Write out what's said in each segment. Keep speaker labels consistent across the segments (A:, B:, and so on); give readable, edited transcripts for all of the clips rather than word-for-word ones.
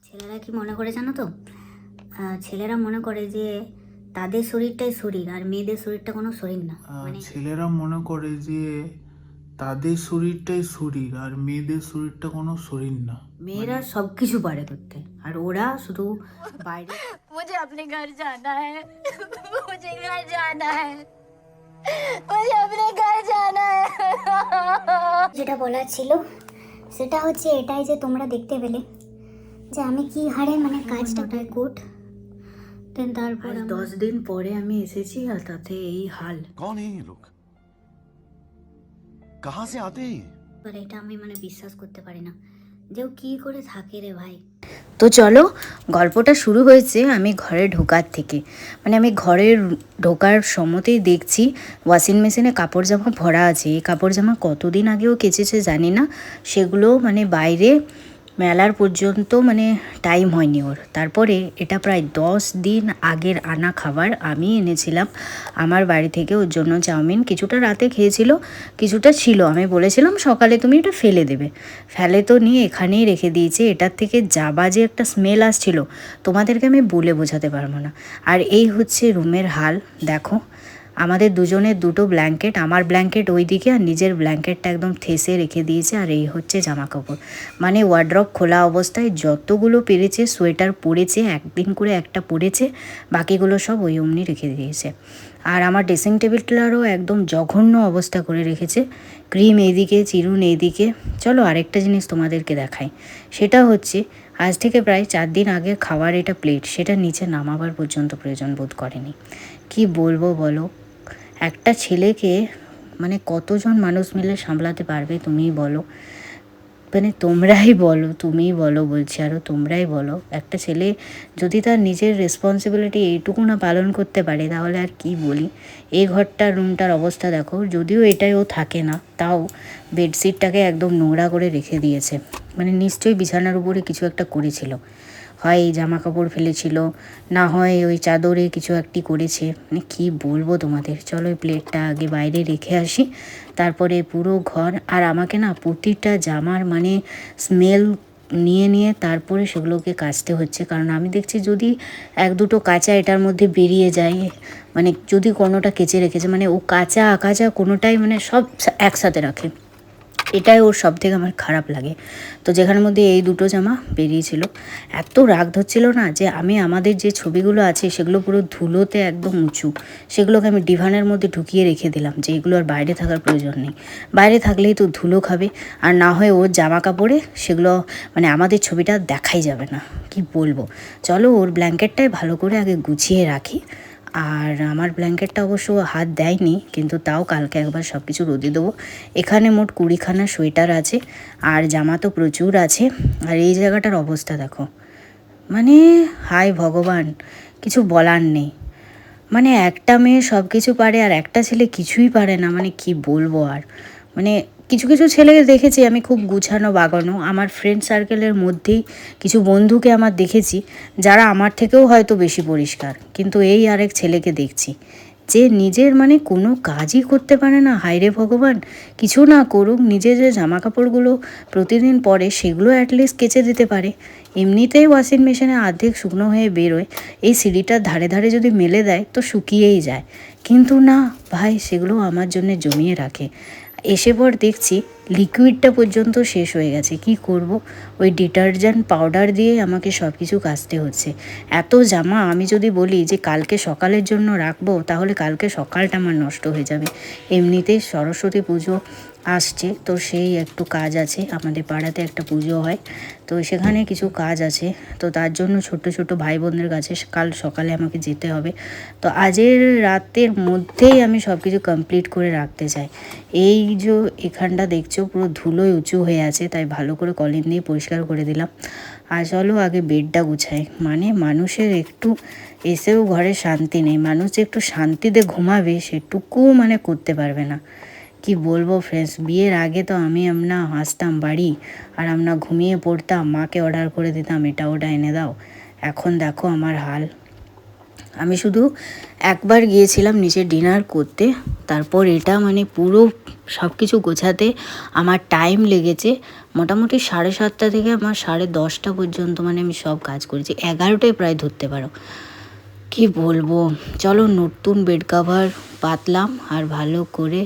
A: ছেলেরা কি মনে করে জানো তো, ছেলেরা মনে করে যে তাদের শরীরটাই শরীর আর মেয়েদের শরীরটা কোনো শরীর না।
B: ছেলেরা মনে করে যে তাদের শরীরটাই শরীর আর মেয়েদের শরীরটা কোনো শরীর না।
A: মেয়েরা সব কিছু পারে করতে আর ওরা শুধু বাইরে।
C: मुझे अपने घर जाना है मुझे घर जाना है मुझे अपने घर जाना है
D: যেটা বলার ছিল সেটা হচ্ছে এটাই যে তোমরা দেখতে পেলে যে আমি কি হারে মানে কাজটা
A: কোট দেন তারপর 10 দিন পরে আমি এসেছি আর তাতে এই হাল।
E: कौन है ये लोग? कहाँ से आते हैं?
A: আর এটা আমি বিশ্বাস করতে পারি না যে ও কি করে থাকে রে ভাই।
F: তো চলো, গল্পটা শুরু হয়েছে আমি ঘরে ঢোকার থেকে। আমি ঘরে ঢোকার সময়তেই দেখছি ওয়াশিং মেশিনে কাপড় জামা ভরা আছে। এই কাপড় জামা কতদিন আগেও কেচেছে জানি না, সেগুলো বাইরে মেলার পর্যন্ত টাইম হয়নি ওর। তারপরে এটা প্রায় 10 দিন আগের আনা খাবার আমি এনেছিলাম আমার বাড়ি থেকে। ওর জন্য চাউমিন কিছুটা রাতে খেয়েছিল, কিছুটা ছিল। আমি বলেছিলাম সকালে তুমি এটা ফেলে দেবে, ফেলে তো নিয়ে এখানেই রেখে দিয়েছে। এটার থেকে যা বাজে একটা স্মেল আসছিল তোমাদেরকে আমি বলে বোঝাতে পারবো না। আর এই হচ্ছে রুমের হাল, দেখো আমাদের দুজনের দুটো ব্ল্যাঙ্কেট, আমার ব্ল্যাঙ্কেট ওই দিকে আর নিজের ব্ল্যাঙ্কেটটা একদম ঠেসে রেখে দিয়েছে। আর এই হচ্ছে জামা কাপড়, ওয়ার্ড্রপ খোলা অবস্থায় যতগুলো পেরেছে সোয়েটার পরেছে, একদিন করে একটা পরেছে, বাকিগুলো সব ওই অমনি রেখে দিয়েছে। আর আমার ড্রেসিং টেবিলটারও একদম জঘন্য অবস্থা করে রেখেছে, ক্রিম এইদিকে, চিরুন এইদিকে। চলো আরেকটা জিনিস তোমাদেরকে দেখাই, সেটা হচ্ছে আজ থেকে প্রায় 4 দিন আগে খাওয়ার এটা প্লেট, সেটা নিচে নামাবার পর্যন্ত প্রয়োজন বোধ করেনি। কি বলবো বলো, একটা ছেলেকে কতজন মানুষ মিলে সামলাতে পারবে তুমিই বলো, তোমরাই বলো, তুমিই বলো বলছি, আরও তোমরাই বলো। একটা ছেলে যদি তার নিজের রেসপন্সিবিলিটি এইটুকু না পালন করতে পারে তাহলে আর কি বলি। এই ঘরটার রুমটার অবস্থা দেখো, যদিও এটাই ও থাকে না, তাও বেডশিটটাকে একদম নোংরা করে রেখে দিয়েছে। নিশ্চয়ই বিছানার উপরে কিছু একটা করেছিল, হয় এই জামা কাপড় ফেলেছিল, না হয় ওই চাদরে কিছু একটি করেছে। কি বলবো তোমাদের। চলো এই প্লেটটা আগে বাইরে রেখে আসি, তারপরে পুরো ঘর। আর আমাকে না প্রতিটা জামার স্মেল নিয়ে নিয়ে তারপরে সেগুলোকে কাচতে হচ্ছে, কারণ আমি দেখছি যদি 1-2টো কাঁচা এটার মধ্যে বেরিয়ে যায়, যদি কোনোটা কেচে রেখেছে, ও কাঁচা আকাচা কোনোটাই সব একসাথে রাখে, এটাই ওর সব থেকে আমার খারাপ লাগে। তো যেখানের মধ্যে এই দুটো জামা বেরিয়েছিল, এত রাগ ধরছিল না যে আমি আমাদের যে ছবিগুলো আছে সেগুলো পুরো ধুলোতে একদম উঁচু, সেগুলোকে আমি ডিভানের মধ্যে ঢুকিয়ে রেখে দিলাম যে এগুলো আর বাইরে থাকার প্রয়োজন নেই। বাইরে থাকলেই তো ধুলো খাবে, আর না হয় ওর জামা কাপড়ে সেগুলো আমাদের ছবিটা দেখাই যাবে না। কি বলবো, চলো ওর ব্ল্যাঙ্কেটটাই ভালো করে আগে গুছিয়ে রাখি। আর আমার ব্ল্যাঙ্কেটটা অবশ্য হাত দেয়নি, কিন্তু তাও কালকে একবার সব কিছু রোদে দেবো। এখানে মোট 20খানা সোয়েটার আছে আর জামা তো প্রচুর আছে। আর এই জায়গাটার অবস্থা দেখো, হায় ভগবান, কিছু বলার নেই। একটা মেয়ে সব কিছু পারে আর একটা ছেলে কিছুই পারে না। কি বলবো আর। কিছু কিছু ছেলেকে দেখেছি আমি খুব গুছানো বাগানো, আমার ফ্রেন্ড সার্কেলের মধ্যেই কিছু বন্ধুকে আমার দেখেছি যারা আমার থেকেও হয়তো বেশি পরিষ্কার, কিন্তু এই আরেক ছেলেকে দেখছি যে নিজের কোনো কাজই করতে পারে না। হায়রে ভগবান, কিছু না করুক, নিজে যে জামা কাপড়গুলো প্রতিদিন পরে সেগুলো অ্যাটলিস্ট কেচে দিতে পারে। এমনিতেই ওয়াশিং মেশিনে অর্ধেক শুকনো হয়ে বেরোয়, এই সিঁড়িটার ধারে ধারে যদি মেলে দেয় তো শুকিয়েই যায়, কিন্তু না ভাই, সেগুলো আমার জন্য জমিয়ে রাখে। এসে পর দেখছি লিকুইডটা পর্যন্ত শেষ হয়ে গেছে। কি করব, ওই ডিটারজেন্ট পাউডার দিয়ে আমাকে সব কিছু কাচতে হচ্ছে। এত জামা আমি যদি বলি যে কালকে সকালের জন্য রাখবো, তাহলে কালকে সকালটা আমার নষ্ট হয়ে যাবে। এমনিতেই সরস্বতী পুজো আসছে, তো সেই একটু কাজ আছে, আমাদের পাড়াতে একটা পুজো হয়, তো সেখানে কিছু কাজ আছে। তো তার জন্য ছোট ছোট ভাই বোনদের কাছে কাল সকালে আমাকে যেতে হবে। তো আজের রাতের মধ্যেই আমি সব কিছু কমপ্লিট করে রাখতে চাই। এই যে এখানটা দেখছো পুরো ধুলোয় উঁচু হয়ে আছে, তাই ভালো করে কলিন দিয়ে পরিষ্কার করে দিলাম। আর চলো আগে বেডটা গুছাই। মানুষের একটু এসেও ঘরে শান্তি নেই, মানুষ যে একটু শান্তিতে ঘুমাবে সেটুকু করতে পারবে না। কি বলবো ফ্রেন্ডস, বিয়ের আগে তো আমরা আসতাম বাড়ি আর আমরা ঘুমিয়ে পড়তাম, মাকে অর্ডার করে দিতাম এটা ওটা এনে দাও। এখন দেখো আমার হাল। আমি শুধু একবার গিয়েছিলাম নিচে ডিনার করতে, তারপর এটা পুরো সব কিছু গোছাতে আমার টাইম লেগেছে মোটামুটি 7:30 থেকে আমার 10:30 পর্যন্ত মানে আমি সব কাজ করেছি, 11টায় প্রায় ধরতে পারো। কি বলবো, চলো নতুন বেড কাভার পাতলাম আর ভালো করে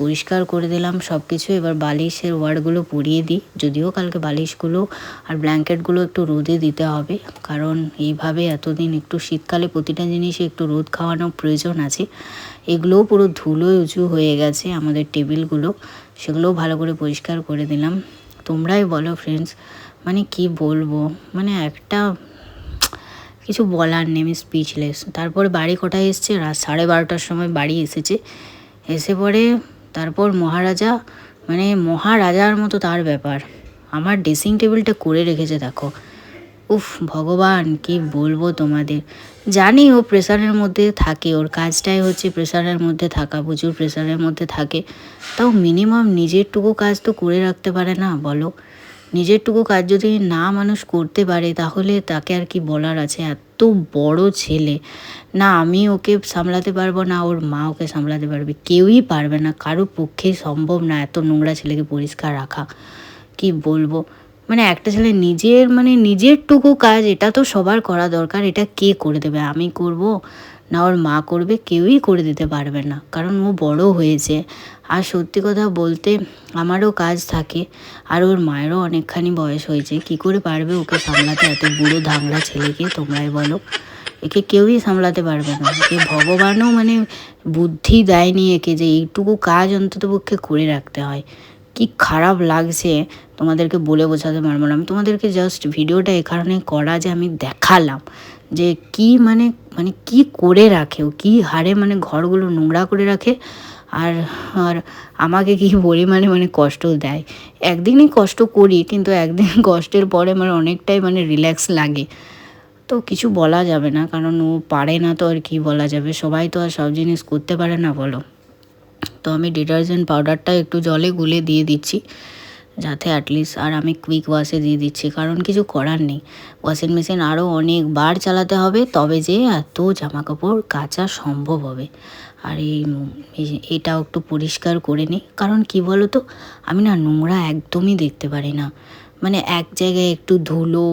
F: পরিষ্কার করে দিলাম সব কিছু। এবার বালিশের ওয়ারগুলো পরিয়ে দিই, যদিও কালকে বালিশগুলো আর ব্ল্যাঙ্কেটগুলো একটু রোদে দিতে হবে, কারণ এইভাবে এতদিন একটু শীতকালে প্রতিটা জিনিসে একটু রোদ খাওয়ানোর প্রয়োজন আছে। এগুলোও পুরো ধুলোয় উঁচু হয়ে গেছে আমাদের টেবিলগুলো, সেগুলোও ভালো করে পরিষ্কার করে দিলাম। তোমরাই বলো ফ্রেন্ডস, মানে কি বলবো, মানে একটা কিছু বলার নেই, আমি স্পিচলেস। তারপরে বাড়ি কটায় এসছে, রাত 12:30টার সময় বাড়ি এসেছে। এসে পরে তারপর মহারাজা, মানে মহারাজার মতো তার ব্যাপার, আমার ড্রেসিং টেবিলটা করে রেখেছে দেখো। উফ ভগবান, কি বলবো তোমাদের। জানি ও প্রেশারের মধ্যে থাকে, ওর কাজটাই হচ্ছে প্রেশারের মধ্যে থাকা, প্রচুর প্রেশারের মধ্যে থাকে, তাও মিনিমাম নিজেরটুকু কাজ তো করে রাখতে পারে না বলো। নিজেরটুকু কাজ যদি না মানুষ করতে পারে তাহলে তাকে আর কি বলার আছে। এত বড় ছেলে, না আমি ওকে সামলাতে পারবো না ওর মা ওকে সামলাতে পারবে, কেউই পারবে না, কারোর পক্ষেই সম্ভব না এত নোংরা ছেলেকে পরিষ্কার রাখা। কি বলবো, মানে একটা ছেলে নিজের মানে নিজেরটুকু কাজ এটা তো সবার করা দরকার, এটা কে করে দেবে? আমি করব না ওর মা করবে? কেউই করে দিতে পারবে না, কারণ ও বড় হয়েছে। আর সত্যি কথা বলতে আমারও কাজ থাকে, আর ওর মায়েরও অনেকখানি বয়স হয়েছে, কি করে পারবে ওকে সামলাতে এত বুড়ো ধাংড়া ছেলেকে? তোমরাই বলো, একে কেউই সামলাতে পারবে না। একে ভগবানও মানে বুদ্ধি দেয়নি একে যে এইটুকু কাজ অন্তত পক্ষে করে রাখতে হয়। কি খারাপ লাগছে তোমাদেরকে বলে বোঝাতে পারবো না। আমি তোমাদেরকে জাস্ট ভিডিওটা এখানে করা যে আমি দেখালাম যে কি মানে মানে কি করে রাখে ও, কি হারে মানে ঘরগুলো নোংরা করে রাখে। আর আর আমাকে কি পরিমাণে মানে কষ্ট দেয়। একদিনই কষ্ট করি, কিন্তু একদিন কষ্টের পরে মানে অনেকটাই মানে রিল্যাক্স লাগে। তো কিছু বলা যাবে না, কারণ ও পারে না, তো আর কি বলা যাবে, সবাই তো আর সব জিনিস করতে পারে না বলো। তো আমি ডিটারজেন্ট পাউডারটা একটু জলে গুলে দিয়ে দিচ্ছি যাতে অ্যাটলিস্ট, আর আমি কুইক ওয়াশে দিয়ে দিচ্ছি, কারণ কিছু করার নেই। ওয়াশিং মেশিন আরও অনেকবার চালাতে হবে তবে যে এত জামা কাপড় কাচা সম্ভব হবে। আর এটাও একটু পরিষ্কার করে নিই, কারণ কি বলো তো, আমি না নোংরা একদমই দেখতে পারি না, মানে এক জায়গায় একটু ধুলো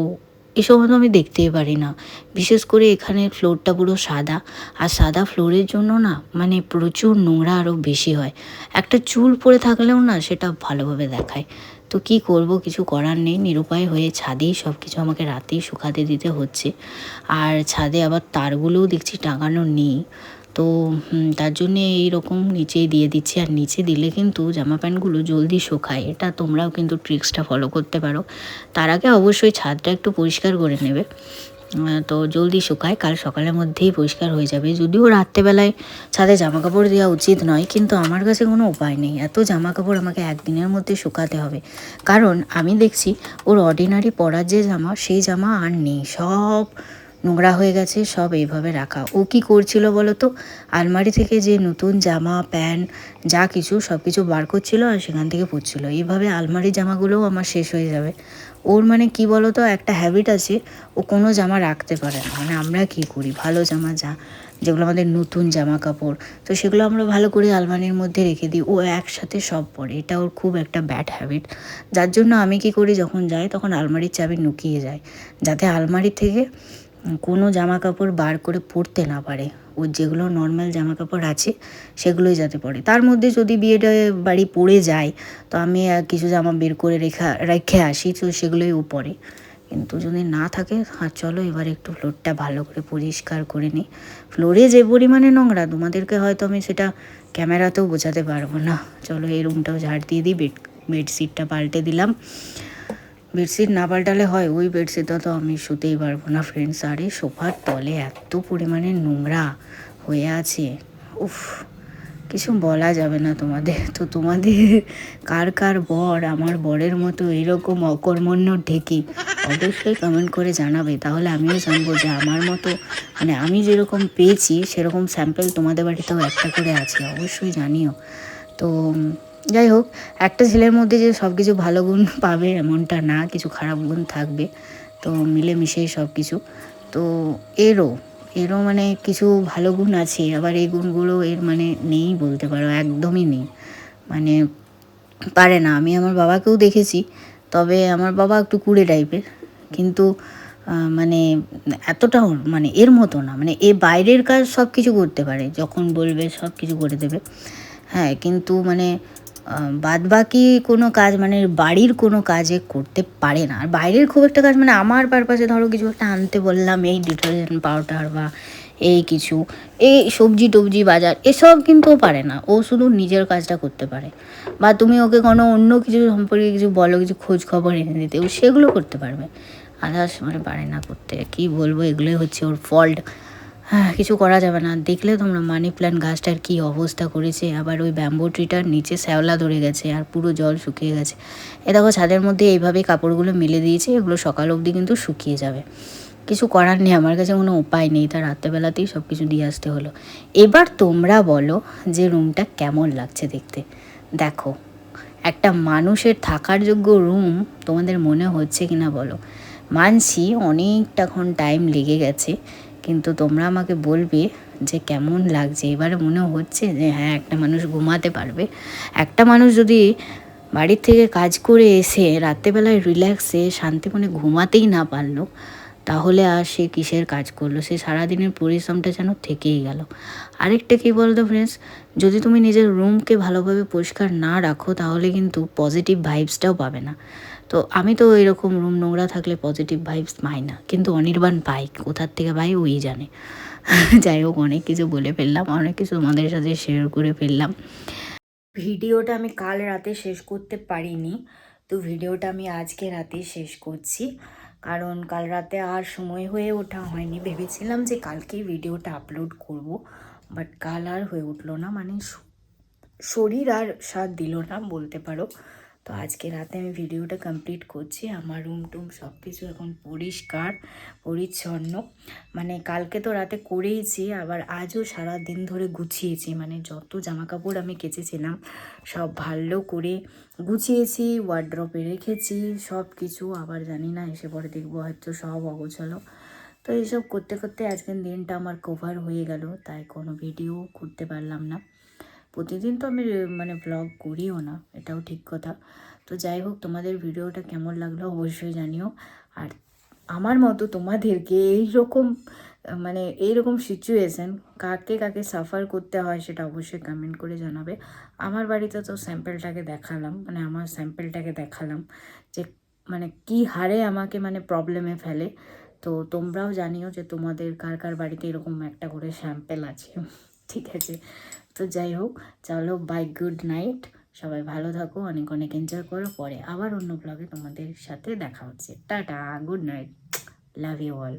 F: এসব তো আমি দেখতেই পারি না। বিশেষ করে এখানে ফ্লোরটা পুরো সাদা, আর সাদা ফ্লোরের জন্য না মানে প্রচুর নোংরা আরও বেশি হয়। একটা চুল পড়ে থাকলেও না সেটা ভালোভাবে দেখায়। তো কি করব, কিছু করার নেই, নিরুপায় হয়ে ছাদেই সব কিছু আমাকে রাতেই শুকাতে দিতে হচ্ছে। আর ছাদে আবার তারগুলোও দেখছি টাঙানো নেই, তো তার জন্যে এইরকম নিচেই দিয়ে দিচ্ছি। আর নিচে দিলে কিন্তু জামা প্যান্টগুলো জলদি শুকায়, এটা তোমরাও কিন্তু ট্রিক্সটা ফলো করতে পারো। তার আগে অবশ্যই ছাদটা একটু পরিষ্কার করে নেবে, তো জলদি শুকায়, কাল সকালের মধ্যেই পরিষ্কার হয়ে যাবে। যদিও রাত্রেবেলায় ছাদে জামা কাপড় দেওয়া উচিত নয়, কিন্তু আমার কাছে কোনো উপায় নেই, এত জামা কাপড় আমাকে একদিনের মধ্যে শুকাতে হবে। কারণ আমি দেখছি ওর অর্ডিনারি পরার যে জামা, সেই জামা আর নেই, সব নোংরা হয়ে গেছে, সব এইভাবে রাখা। ও কি করছিল বলো তো, আলমারি থেকে যে নতুন জামা প্যান্ট যা কিছু সব কিছু বার করছিল আর সেখান থেকে পরছিল। এইভাবে আলমারির জামাগুলোও আমার শেষ হয়ে যাবে। ওর মানে কি বলো তো, একটা হ্যাবিট আছে, ও কোনো জামা রাখতে পারে না। মানে আমরা কি করি, ভালো জামা যেগুলো আমাদের নতুন জামা কাপড়, তো সেগুলো আমরা ভালো করে আলমারির মধ্যে রেখে দিই, ও একসাথে সব পরে। এটা ওর খুব একটা ব্যাড হ্যাবিট, যার জন্য আমি কি করি, যখন যাই তখন আলমারির চাবি লুকিয়ে যায়, যাতে আলমারি থেকে কোনো জামা কাপড় বার করে পরতে না পারে। ওর যেগুলো নর্মাল জামা কাপড় আছে সেগুলোই যাতে পরে। তার মধ্যে যদি বিয়েটা বাড়ি পড়ে যায় তো আমি কিছু জামা বের করে রেখে আসি, তো সেগুলোই ও পরে। কিন্তু যদি না থাকে, চলো এবার একটু ফ্লোরটা ভালো করে পরিষ্কার করে নিই। ফ্লোরে যে পরিমাণে নোংরা তোমাদেরকে হয়তো আমি সেটা ক্যামেরাতেও বোঝাতে পারবো না। চলো এই রুমটাও ঝাড় দিয়ে দিই, বেডশিটটা পাল্টে দিলাম। বেডশিট না পাল্টালে হয়, ওই বেডশিটটা তো আমি শুতেই পারবো না ফ্রেন্ডস। আরে সোফার তলে এত পরিমাণে নোংরা হয়ে আছে, উফ কিছু বলা যাবে না তোমাদের। তো তোমাদের কার কার বর আমার বরের মতো এরকম অকর্মণ্য ঢেকি অবশ্যই কমেন্ট করে জানাবে, তাহলে আমিও জানবো যে আমার মতো মানে আমি যেরকম পেয়েছি সেরকম স্যাম্পল তোমাদের বাড়িতেও একটা করে আছে, অবশ্যই জানিও। তো যাই হোক, একটা ছেলের মধ্যে যে সব কিছু ভালো গুণ পাবে এমনটা না, কিছু খারাপ গুণ থাকবে, তো মিলেমিশেই সব কিছু। তো এরও মানে কিছু ভালো গুণ আছে, আবার এই গুণগুলো এর মানে নেই বলতে পারো, একদমই নেই। মানে পারে না। আমি আমার বাবাকেও দেখেছি, তবে আমার বাবা একটু কুড়ে টাইপের, কিন্তু মানে এতটাও মানে এর মতো না। মানে এ বাইরের কাজ সব কিছু করতে পারে, যখন বলবে সব কিছু করে দেবে। হ্যাঁ, কিন্তু মানে বাদবাকি কোনো কাজ মানে বাড়ির কোনো কাজে করতে পারে না। আর বাইরের খুব একটা কাজ মানে আমার পারপাসে ধরো কিছু একটা আনতে বললাম, এই ডিটারজেন্ট পাউডার বা এই কিছু এই সবজি টবজি বাজার, এসব কিন্তু ও পারে না। ও শুধু নিজের কাজটা করতে পারে। বা তুমি ওকে কোনো অন্য কিছু সম্পর্কে কিছু বলো, কিছু খোঁজ খবর এনে দিতে, ও সেগুলো করতে পারবে। আদার্স মানে পারে না করতে। কী বলবো, এগুলোই হচ্ছে ওর ফল্ট। হ্যাঁ, কিছু করা যাবে না। দেখলে তোমরা মানি প্ল্যান্ট গাছটার কী অবস্থা করেছে। আবার ওই ব্যাম্বো ট্রিটার নিচে শ্যাওলা ধরে গেছে আর পুরো জল শুকিয়ে গেছে। এ দেখো ছাদের মধ্যে এইভাবেই কাপড়গুলো মেলে দিয়েছে, এগুলো সকাল অবধি কিন্তু শুকিয়ে যাবে। কিছু করার নেই, আমার কাছে কোনো উপায় নেই, তার রাত্রেবেলাতেই সব কিছু দিয়ে আসতে হলো। এবার তোমরা বলো যে রুমটা কেমন লাগছে দেখতে। দেখো, একটা মানুষের থাকার যোগ্য রুম তোমাদের মনে হচ্ছে কিনা বলো। মানছি অনেকটাক্ষণ টাইম লেগে গেছে, কিন্তু তোমরা আমাকে বলবে যে কেমন লাগছে। এবারে মনে হচ্ছে যে হ্যাঁ, একটা মানুষ ঘুমাতে পারবে। একটা মানুষ যদি বাড়ির থেকে কাজ করে এসে রাত্রেবেলায় রিল্যাক্সে শান্তি মনে ঘুমাতেই না পারলো, তাহলে আর সে কিসের কাজ করলো। সে সারাদিনের পরিশ্রমটা যেন থেকেই গেল। আরেকটা কী বলতো ফ্রেন্ডস, যদি তুমি নিজের রুমকে ভালোভাবে পরিষ্কার না রাখো, তাহলে কিন্তু পজিটিভ ভাইবসটাও পাবে না। তো আমি তো এরকম রুম নোংরা থাকলে পজিটিভ ভাইবস পাই না, কিন্তু অনির্বাণ পাই। কোথার থেকে পাই ওই জানে। যাই হোক, অনেক কিছু বলে ফেললাম, অনেক কিছু তোমাদের সাথে শেয়ার করে ফেললাম। ভিডিওটা আমি কাল রাতে শেষ করতে পারিনি, তো ভিডিওটা আমি আজকে রাতে শেষ করছি। কারণ কাল রাতে আর সময় হয়ে ওঠা হয়নি। ভেবেছিলাম যে কালকেই ভিডিওটা আপলোড করব, বাট কাল আর হয়ে উঠলো না। মানে শরীর আর সাথ দিল না বলতে পারো। তো আজকে রাতে আমি ভিডিওটা কমপ্লিট করছি। আমার রুম টুম সব কিছু এখন পরিষ্কার পরিচ্ছন্ন। মানে কালকে তো রাতে করেইছি, আবার আজও সারা দিন ধরে গুছিয়েছি। মানে যত জামা কাপড় আমি কেচেছিলাম সব ভালো করে গুছিয়েছি, ওয়ার্ড্রপে রেখেছি সব কিছু। আবার জানি না, এসে পরে দেখবো হয়তো সব অগোছালো। তো এইসব করতে করতে আজকের দিনটা আমার কভার হয়ে গেল, তাই কোনো ভিডিও করতে পারলাম না। প্রতিদিন তো আমি মানে ব্লগ করিও না, এটাও ঠিক কথা। তো যাই হোক, তোমাদের ভিডিওটা কেমন লাগলো অবশ্যই জানিও। আর আমার মতো তোমাদেরকে এইরকম মানে এইরকম সিচুয়েশান কাকে কাকে সাফার করতে হয় সেটা অবশ্যই কমেন্ট করে জানাবে। আমার বাড়িতে তো স্যাম্পেলটাকে দেখালাম, মানে আমার স্যাম্পেলটাকে দেখালাম যে মানে কী হারে আমাকে মানে প্রবলেমে ফেলে। তো তোমরাও জানিও যে তোমাদের কার কার বাড়িতে এরকম একটা করে স্যাম্পেল আছে। ঠিক আছে, তো যাই হোক, চলো বাই, গুড নাইট। সবাই ভালো থাকো, অনেক অনেক এনজয় করো। পরে আবার অন্য ব্লগে তোমাদের সাথে দেখা হচ্ছে। Tata, good night, love you all.